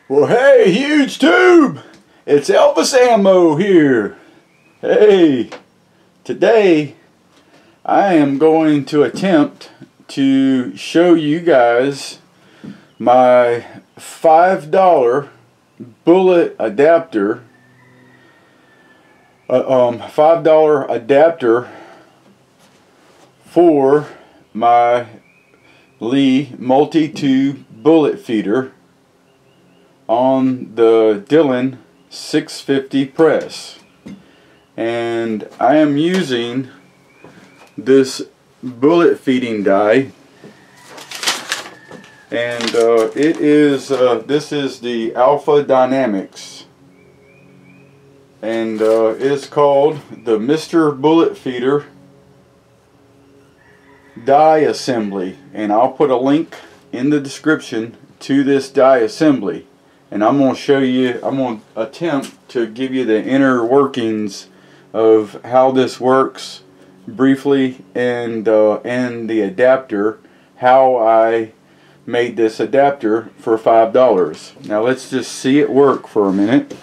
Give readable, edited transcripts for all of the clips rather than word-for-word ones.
Well, hey, huge tube! It's Elvis Ammo here. Hey, today I am going to attempt to show you guys my $5 bullet adapter. $5 adapter for my Lee multi-tube bullet feeder on the Dillon 650 press, and I am using this bullet feeding die, and this is the Alpha Dynamics, and it's called the Mr. Bullet Feeder die assembly, and I'll put a link in the description to this die assembly. And I'm going to show you, I'm going to attempt to give you the inner workings of how this works briefly, and the adapter, how I made this adapter for $5. Now let's just see it work for a minute.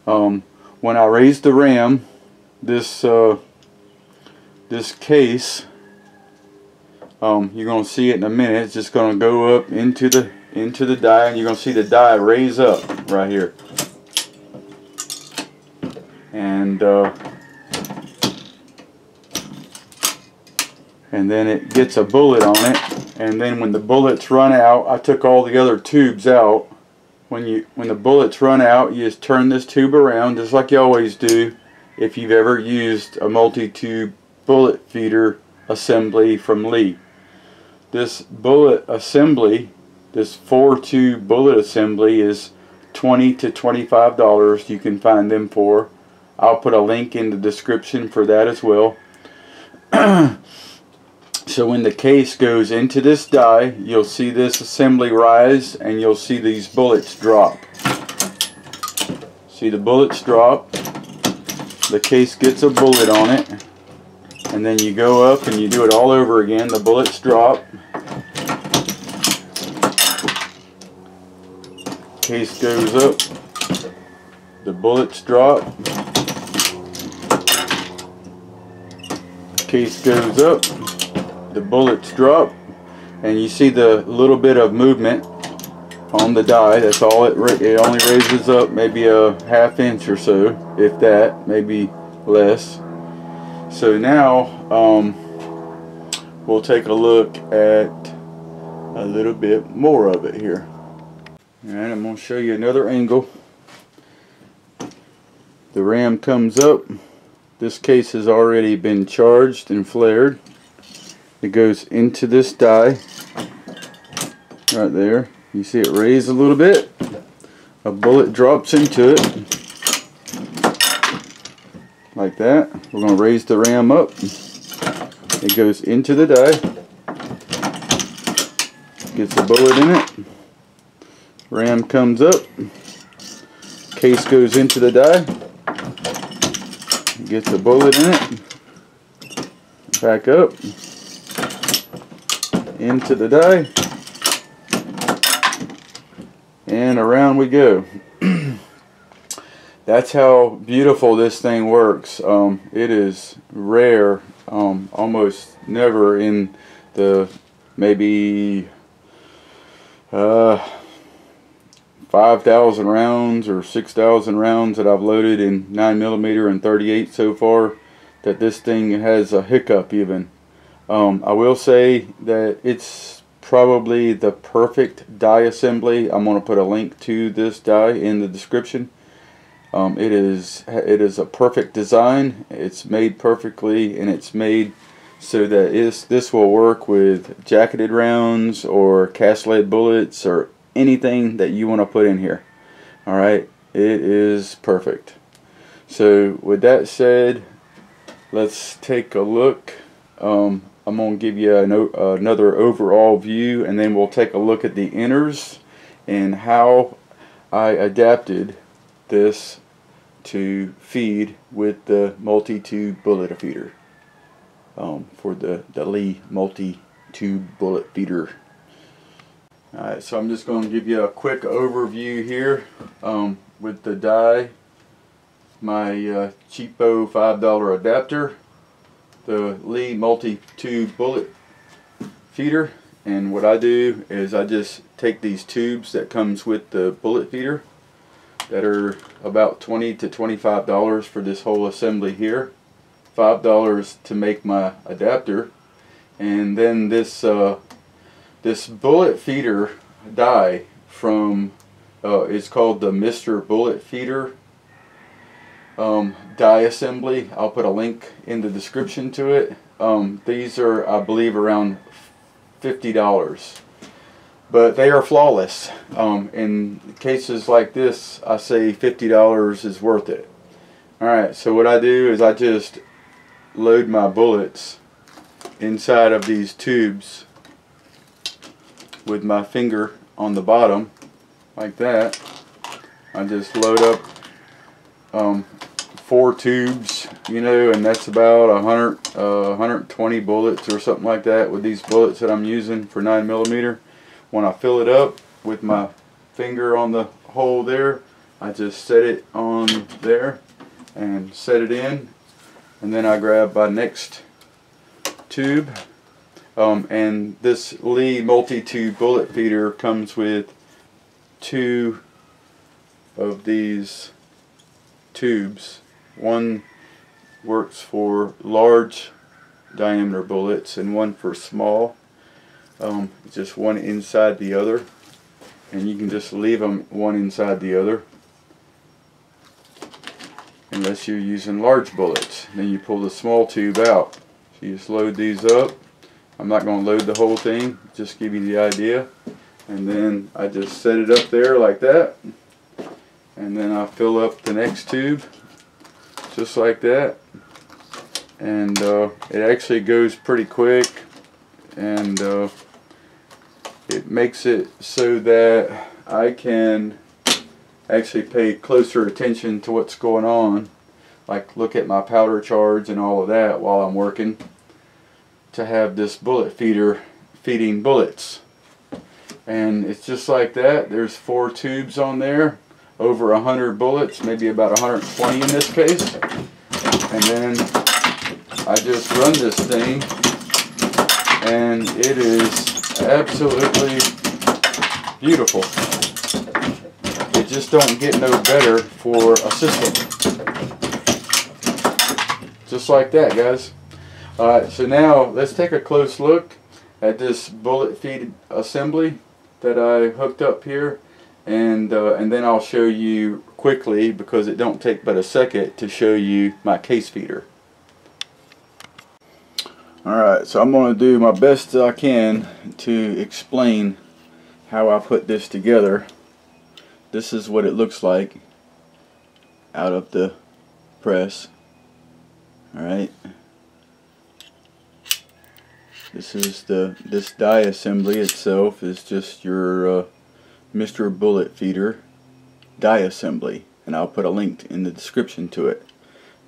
When I raise the RAM, this case, you're going to see it in a minute. It's just going to go up into the die, and you're going to see the die raise up right here, and then it gets a bullet on it, and then when the bullets run out, I took all the other tubes out. When the bullets run out, you just turn this tube around just like you always do if you've ever used a multi-tube bullet feeder assembly from Lee. This bullet assembly, this 4-tube bullet assembly, is $20 to $25 you can find them for. I'll put a link in the description for that as well. So when the case goes into this die, you'll see this assembly rise, and you'll see these bullets drop. See the bullets drop, the case gets a bullet on it, and then you go up and you do it all over again. The bullets drop, case goes up, the bullets drop, case goes up, the bullets drop, and you see the little bit of movement on the die. That's all it only raises up maybe a ½ inch or so, if that, maybe less. So now we'll take a look at a little bit more of it here. Alright, I'm going to show you another angle. The RAM comes up. This case has already been charged and flared. It goes into this die right there. You see it raise a little bit. A bullet drops into it like that. We're going to raise the RAM up. It goes into the die, gets a bullet in it. RAM comes up, case goes into the die, gets a bullet in it, back up, into the die, and around we go. That's how beautiful this thing works. It is rare, almost never in the maybe 5,000 rounds or 6,000 rounds that I've loaded in 9mm and 38 so far, that this thing has a hiccup even. I will say that it's probably the perfect die assembly. I'm going to put a link to this die in the description. It is a perfect design. It's made perfectly, and it's made so that this will work with jacketed rounds or cast lead bullets or anything that you want to put in here. Alright, it is perfect. So with that said, let's take a look. I'm going to give you another overall view, and then we'll take a look at the inners and how I adapted this to feed with the multi-tube bullet feeder for the Lee multi-tube bullet feeder. Alright, so I'm just going to give you a quick overview here with the die, my cheapo $5 adapter, the Lee multi-tube bullet feeder, and what I do is I just take these tubes that comes with the bullet feeder that are about $20 to $25 for this whole assembly here, $5 to make my adapter, and then this this bullet feeder die from is called the Mr. Bullet Feeder die assembly. I'll put a link in the description to it. These are, I believe, around $50, but they are flawless. In cases like this, I say $50 is worth it. Alright, so what I do is I just load my bullets inside of these tubes with my finger on the bottom like that. I just load up 4 tubes, you know, and that's about 120 bullets or something like that with these bullets that I'm using for 9mm. When I fill it up with my finger on the hole there, I just set it on there and set it in, and then I grab my next tube. And this Lee multi-tube bullet feeder comes with 2 of these tubes. One works for large diameter bullets and one for small. Just one inside the other, and you can just leave them one inside the other unless you're using large bullets. Then you pull the small tube out. So you just load these up. I'm not going to load the whole thing, just give you the idea. And then I just set it up there like that. And then I fill up the next tube just like that. And it actually goes pretty quick, and it makes it so that I can actually pay closer attention to what's going on, like look at my powder charge and all of that while I'm working, to have this bullet feeder feeding bullets. And it's just like that. There's 4 tubes on there, over 100 bullets, maybe about 120 in this case. And then I just run this thing, and it is absolutely beautiful. It just don't get no better for a system. Just like that, guys. Alright, so now let's take a close look at this bullet feed assembly that I hooked up here, and then I'll show you quickly, because it don't take but a second to show you my case feeder. Alright, so I'm going to do my best I can to explain how I put this together. This is what it looks like out of the press. Alright. This die assembly itself is just your Mr. Bullet Feeder die assembly, and I'll put a link in the description to it.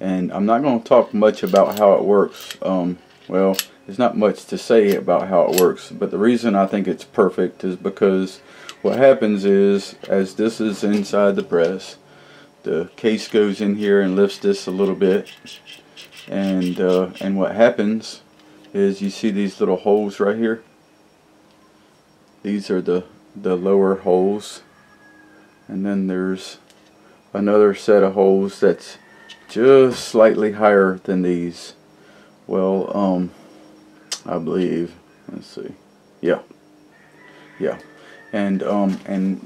And I'm not going to talk much about how it works. Well, there's not much to say about how it works, but the reason I think it's perfect is because what happens is, as this is inside the press, the case goes in here and lifts this a little bit, and what happens is, you see these little holes right here? These are the lower holes, and then there's another set of holes that's just slightly higher than these. Well, I believe, let's see, yeah, and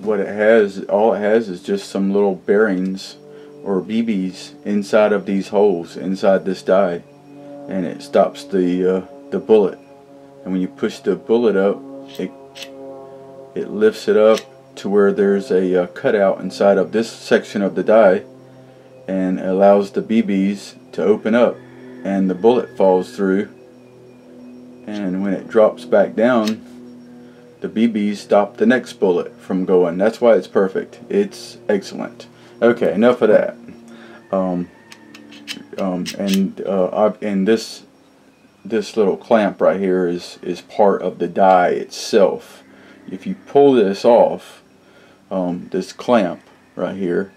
what it has, all it has is just some little bearings or BBs inside of these holes inside this die, and it stops the bullet. And when you push the bullet up, it lifts it up to where there's a cutout inside of this section of the die, and allows the BBs to open up, and the bullet falls through, and when it drops back down, the BBs stop the next bullet from going. That's why it's perfect. It's excellent. Okay, enough of that. And this little clamp right here is part of the die itself. if you pull this off, this clamp right here,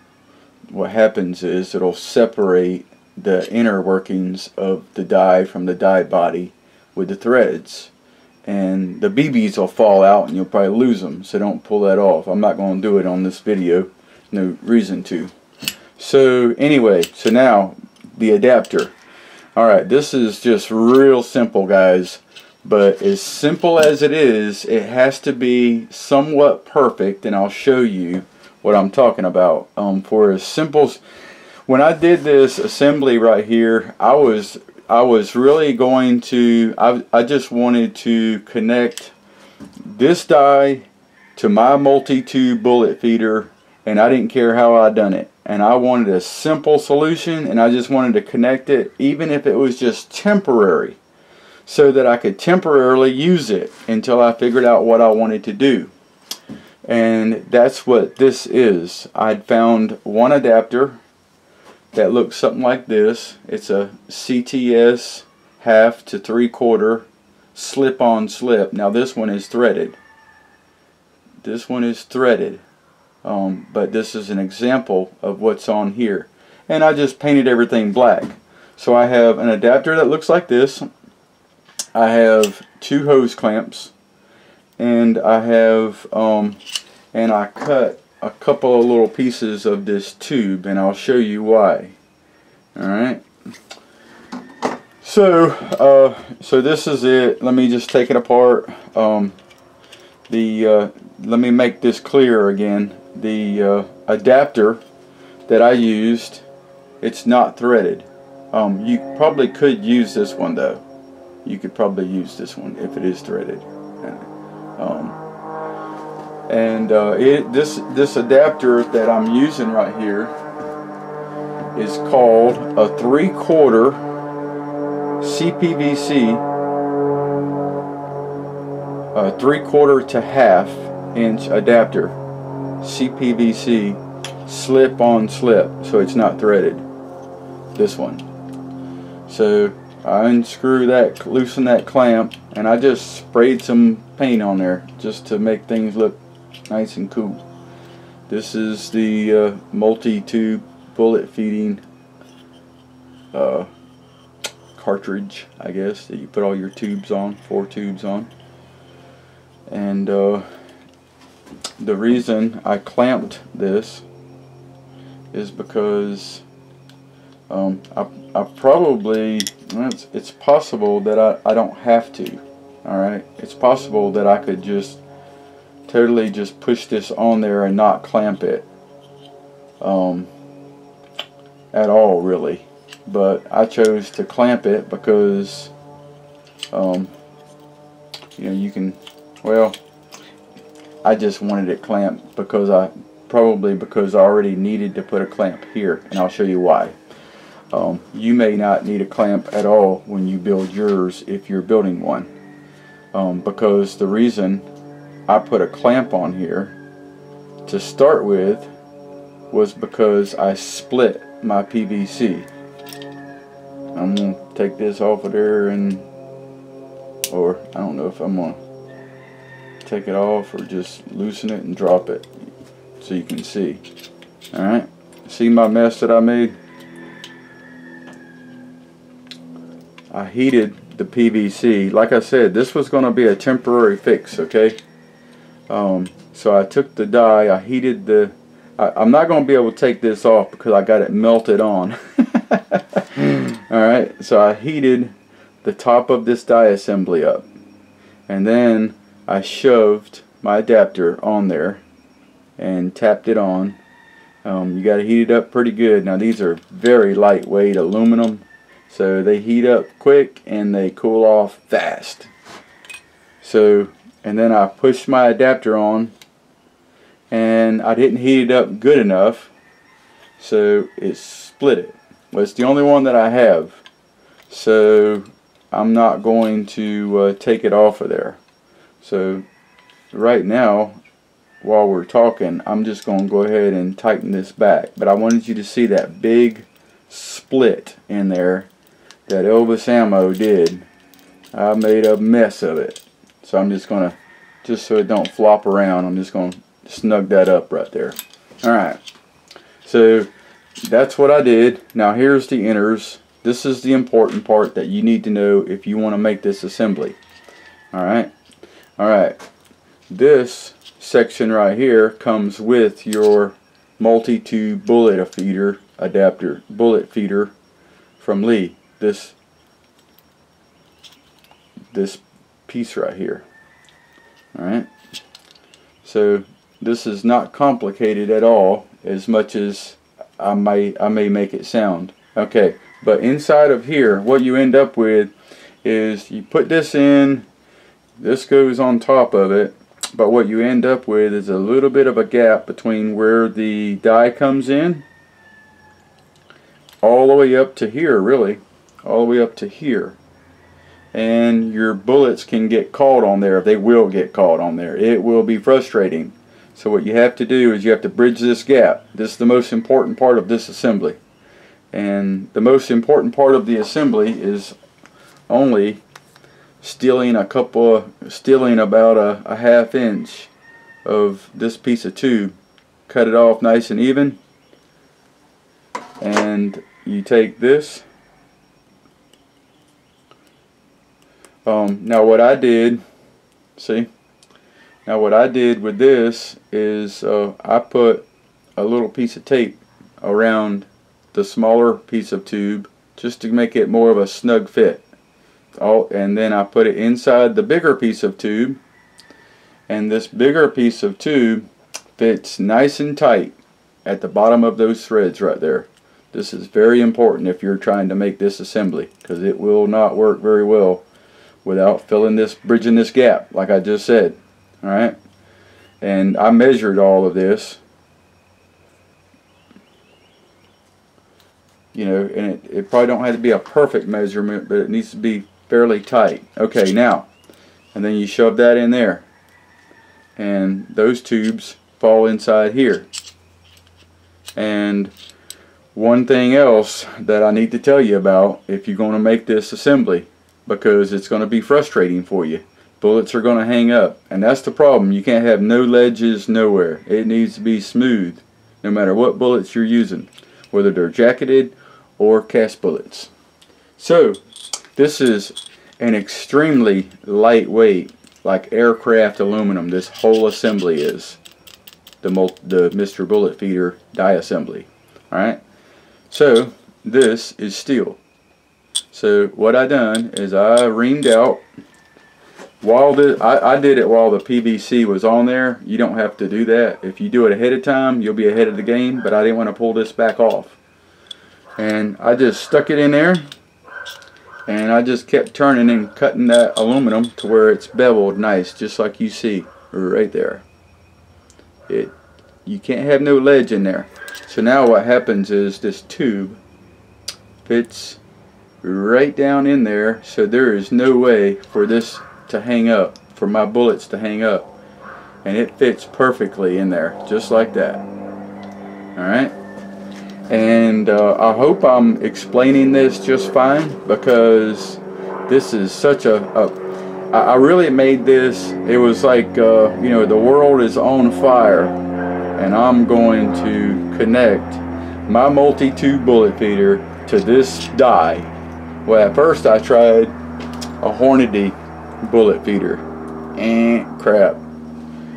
what happens is it'll separate the inner workings of the die from the die body with the threads, and the BBs will fall out and you'll probably lose them, so don't pull that off. I'm not going to do it on this video, no reason to. So anyway, so now the adapter. Alright, this is just real simple, guys, but as simple as it is, it has to be somewhat perfect, and I'll show you what I'm talking about. For as simple, when I did this assembly right here, I was really going to, I just wanted to connect this die to my multi-tube bullet feeder, and I didn't care how I done it. And I wanted a simple solution, and I just wanted to connect it, even if it was just temporary, so that I could temporarily use it until I figured out what I wanted to do. And that's what this is. I'd found one adapter that looks something like this. It's a CTS 1/2 to 3/4 slip-on slip. Now this one is threaded. This one is threaded. But this is an example of what's on here. And I just painted everything black. So I have an adapter that looks like this. I have 2 hose clamps. And I have, and I cut a couple of little pieces of this tube, and I'll show you why. Alright. So, so this is it. Let me just take it apart. Let me make this clear again. The adapter that I used, it's not threaded. You probably could use this one though. You could probably use this one if it is threaded. This adapter that I'm using right here is called a 3/4 CPVC, 3/4 to 1/2 inch adapter, CPVC slip-on slip, so it's not threaded. This one. So I unscrew that, loosen that clamp, and I just sprayed some paint on there just to make things look nice and cool. This is the multi-tube bullet feeding cartridge, I guess, that you put all your tubes on, 4 tubes on. And the reason I clamped this is because I probably, it's possible that I don't have to. Alright, it's possible that I could just totally just push this on there and not clamp it at all, really. But I chose to clamp it because you know, you can, well, I just wanted it clamped because I already needed to put a clamp here, and I'll show you why. You may not need a clamp at all when you build yours if you're building one, because the reason I put a clamp on here to start with was because I split my PVC. I'm going to take this off of there, or I don't know if I'm going to take it off or just loosen it and drop it so you can see. Alright, see my mess that I made? I heated the PVC. Like I said, this was going to be a temporary fix, okay? So I took the die, I heated the, I'm not going to be able to take this off because I got it melted on. Alright, so I heated the top of this die assembly up, and then I shoved my adapter on there and tapped it on. You got to heat it up pretty good. Now these are very lightweight aluminum, so they heat up quick and they cool off fast. So, and then I pushed my adapter on, and I didn't heat it up good enough, so it split it. Well, it's the only one that I have, so I'm not going to take it off of there. So right now, while we're talking, I'm just going to go ahead and tighten this back. But I wanted you to see that big split in there that Elvis Ammo did. I made a mess of it. So I'm just going to just so it don't flop around. I'm just going to snug that up right there. Alright, so that's what I did. Now here's the inners. This is the important part that you need to know if you want to make this assembly. Alright, this section right here comes with your multi-tube bullet feeder adapter, bullet feeder from Lee. This piece right here. Alright, so this is not complicated at all, as much as I may make it sound. Okay, but inside of here, what you end up with is you put this in, this goes on top of it, but what you end up with is a little bit of a gap between where the die comes in, all the way up to here, really, all the way up to here. And your bullets can get caught on there. They will get caught on there. It will be frustrating. So what you have to do is you have to bridge this gap. This is the most important part of this assembly. And the most important part of the assembly is only stealing about a ½ inch of this piece of tube. Cut it off nice and even. And you take this. Now what I did, now what I did with this is I put a little piece of tape around the smaller piece of tube just to make it more of a snug fit. And then I put it inside the bigger piece of tube, and this bigger piece of tube fits nice and tight at the bottom of those threads right there. This is very important if you're trying to make this assembly, because it will not work very well without bridging this gap, like I just said. Alright, and I measured all of this, you know, and it probably don't have to be a perfect measurement, but it needs to be fairly tight. Okay, now, and then you shove that in there, and those tubes fall inside here. And one thing else that I need to tell you about if you're going to make this assembly, because it's going to be frustrating for you. Bullets are going to hang up, and that's the problem. You can't have no ledges nowhere. It needs to be smooth no matter what bullets you're using, whether they're jacketed or cast bullets. So this is an extremely lightweight, like aircraft aluminum. This whole assembly is the Mr. Bullet Feeder die assembly. Alright, so this is steel. So what I done is I reamed out while I did it while the PVC was on there. You don't have to do that. If you do it ahead of time, you'll be ahead of the game, but I didn't want to pull this back off. And I just stuck it in there, and I just kept turning and cutting that aluminum to where it's beveled nice, just like you see right there. You can't have no ledge in there. So now what happens is this tube fits right down in there, so there is no way for this to hang up, for my bullets to hang up, and it fits perfectly in there, just like that. Alright, and I hope I'm explaining this just fine, because this is such I really made this, it was like you know, the world is on fire, and I'm going to connect my multi-tube bullet feeder to this die. Well, at first I tried a Hornady bullet feeder, and crap.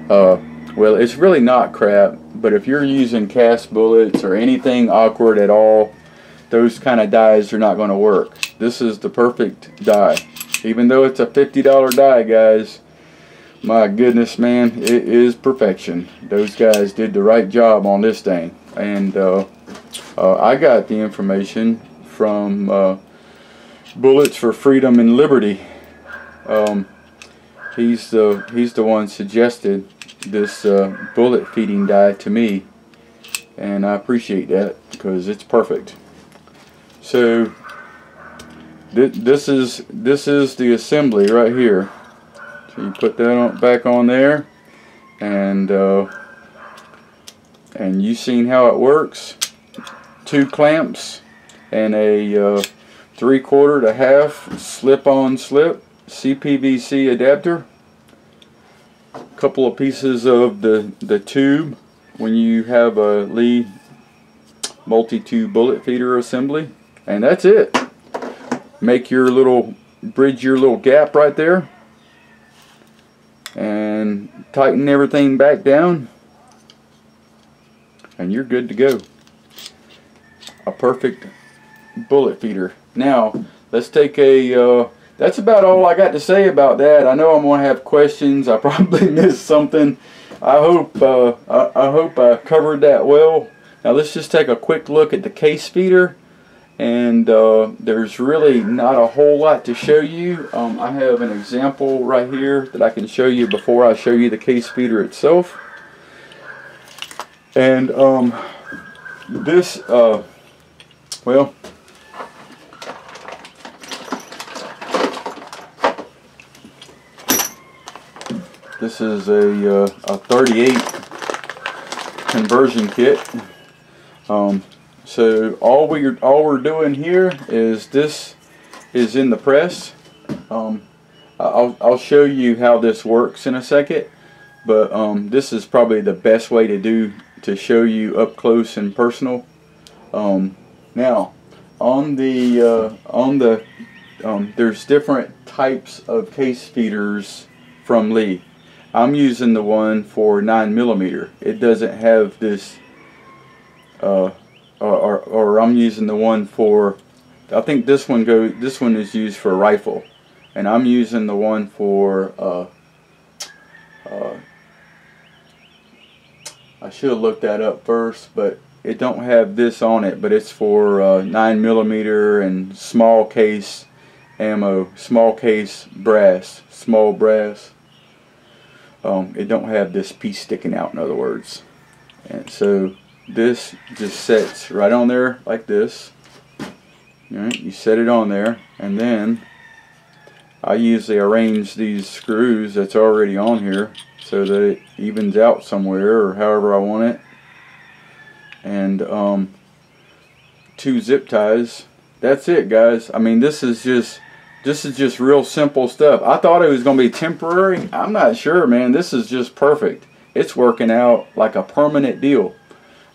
Well, it's really not crap, but if you're using cast bullets or anything awkward at all, those kind of dies are not going to work. This is the perfect die. Even though it's a $50 die, guys, my goodness, man, it is perfection. Those guys did the right job on this thing. And I got the information from Bullets for Freedom and Liberty. He's the one suggested this bullet feeding die to me, and I appreciate that because it's perfect. So this is the assembly right here. So you put that back on there, and you've seen how it works. 2 clamps and a 3/4 to half slip-on slip CPVC adapter. couple of pieces of the tube when you have a Lee multi-tube bullet feeder assembly, and that's it. Make your little, bridge your little gap right there, and tighten everything back down, and you're good to go. A perfect bullet feeder. Now let's take a that's about all I got to say about that. I know I'm going to have questions. I probably missed something. I hope I covered that well. Now let's just take a quick look at the case feeder, and there's really not a whole lot to show you. I have an example right here that I can show you before I show you the case feeder itself. And this well, this is a 38 conversion kit. So all we're doing here is this is in the press. I'll show you how this works in a second, but this is probably the best way to show you up close and personal. Now on the there's different types of case feeders from Lee. I'm using the one for 9mm. It doesn't have this, or I'm using the one for, I think this one is used for a rifle, and I'm using the one for, I should have looked that up first, but it don't have this on it, but it's for 9mm and small case ammo, small case brass, small brass. It don't have this piece sticking out, in other words. And so this just sets right on there like this. Alright, you set it on there, and then I usually arrange these screws that's already on here so that it evens out somewhere or however I want it. And 2 zip ties. That's it, guys. I mean, this is just real simple stuff. I thought it was going to be temporary. I'm not sure, man. This is just perfect. It's working out like a permanent deal.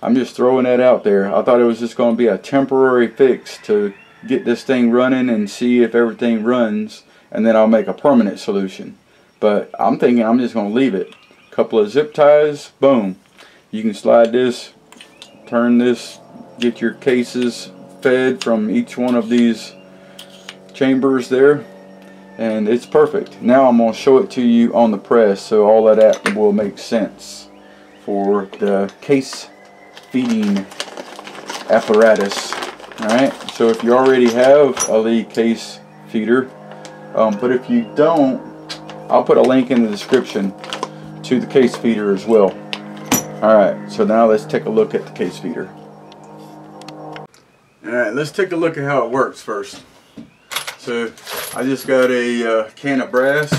I'm just throwing that out there. I thought it was just going to be a temporary fix to get this thing running and see if everything runs, and then I'll make a permanent solution. But I'm thinking I'm just going to leave it. A couple of zip ties, boom. You can slide this, turn this, get your cases fed from each one of these chambers there, and it's perfect. Now I'm going to show it to you on the press so all of that will make sense for the case feeding apparatus. Alright, so if you already have a Lee case feeder, but if you don't, I'll put a link in the description to the case feeder as well. Alright, so now let's take a look at the case feeder. Alright, let's take a look at how it works first. So I just got a can of brass,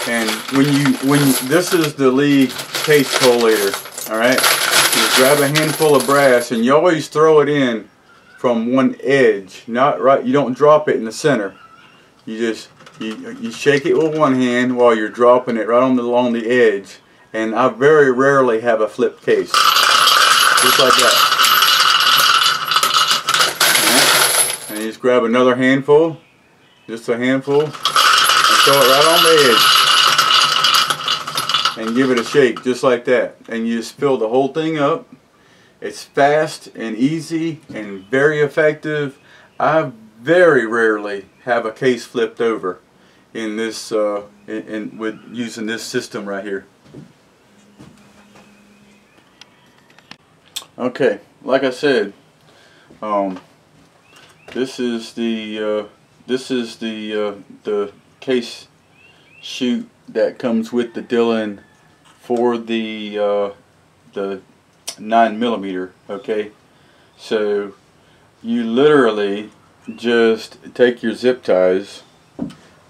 and when this is the Lee case collator. All right, you grab a handful of brass, and you always throw it in from one edge, not right. You don't drop it in the center. You just you shake it with one hand while you're dropping it right along the edge. And I very rarely have a flip case, just like that. And you just grab another handful, just a handful, and throw it right on the edge. And give it a shake, just like that. And you just fill the whole thing up. It's fast and easy and very effective. I very rarely have a case flipped over in this, with using this system right here. Okay, like I said, this is the case chute that comes with the Dillon for the 9mm. Okay, so you literally just take your zip ties,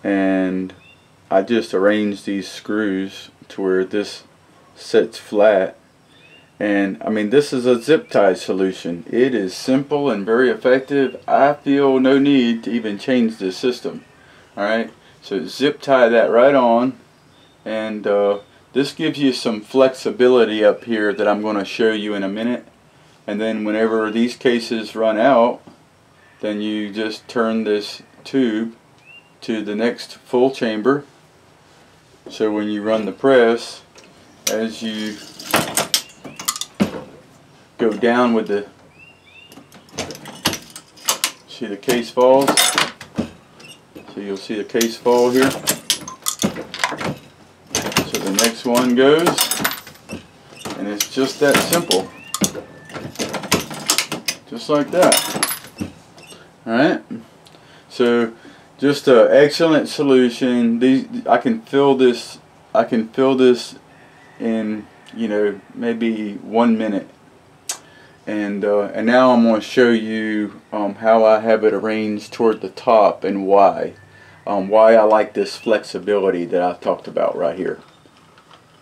and I just arrange these screws to where this sits flat. And I mean, this is a zip tie solution. It is simple and very effective. I feel no need to even change this system. Alright, so zip tie that right on, and this gives you some flexibility up here that I'm going to show you in a minute. And then whenever these cases run out, then you just turn this tube to the next full chamber. So when you run the press, as you go down with the, see the case falls? So you'll see the case fall here. So the next one goes, and it's just that simple. Just like that. Alright? So just an excellent solution. I can fill this in, you know, maybe 1 minute. And now I'm going to show you how I have it arranged toward the top and why I like this flexibility that I talked about right here.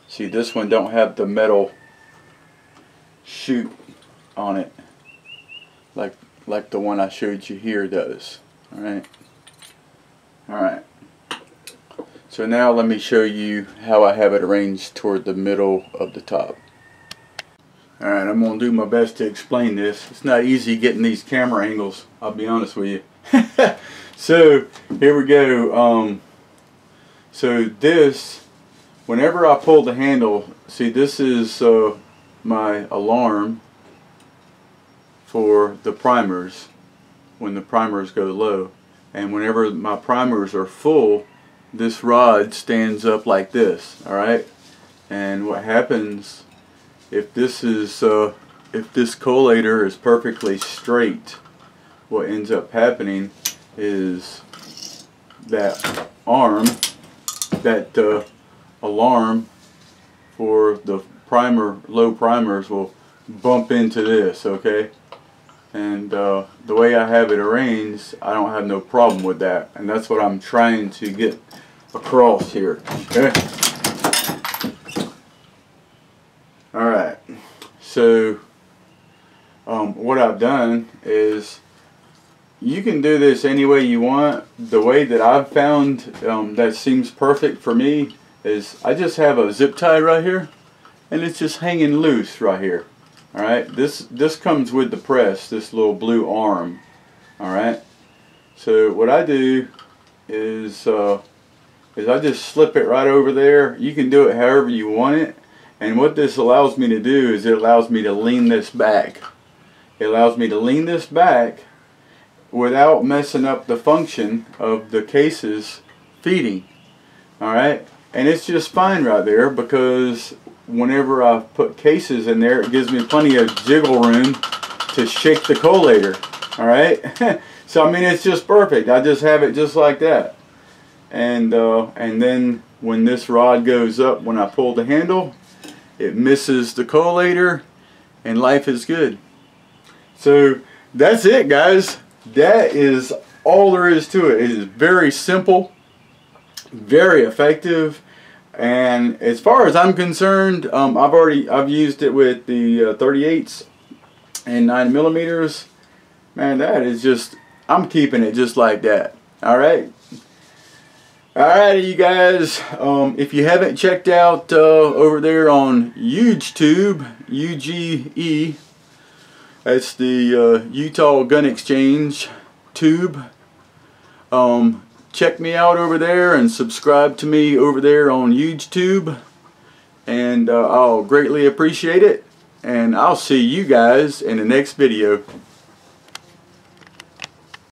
See, this one don't have the metal chute on it like the one I showed you here does. Alright. So now let me show you how I have it arranged toward the middle of the top. Alright, I'm going to do my best to explain this. It's not easy getting these camera angles, I'll be honest with you. So, here we go. So this, whenever I pull the handle, see, this is my alarm for the primers when the primers go low. And whenever my primers are full, this rod stands up like this. Alright? And what happens if this collator is perfectly straight, what ends up happening is that alarm for the low primers will bump into this, okay? And the way I have it arranged, I don't have no problem with that, and that's what I'm trying to get across here, okay? Alright, so what I've done is, you can do this any way you want. The way that I've found that seems perfect for me is I just have a zip tie right here, and it's just hanging loose right here. Alright, this comes with the press, this little blue arm. Alright, so what I do is I just slip it right over there. You can do it however you want it. And what this allows me to do is it allows me to lean this back. It allows me to lean this back without messing up the function of the cases feeding. Alright, and it's just fine right there, because whenever I put cases in there, it gives me plenty of jiggle room to shake the collator. Alright, so I mean, it's just perfect. I just have it just like that. And then when this rod goes up, when I pull the handle, it misses the collator, and life is good. So that's it, guys. That is all there is to it. It is very simple, very effective, and as far as I'm concerned, I've used it with the 38s and 9mm. Man, that is just, I'm keeping it just like that. Alright? Alright, you guys, if you haven't checked out over there on YouTube, UGE, that's the Utah Gun Exchange tube, check me out over there and subscribe to me over there on YouTube, and I'll greatly appreciate it, and I'll see you guys in the next video.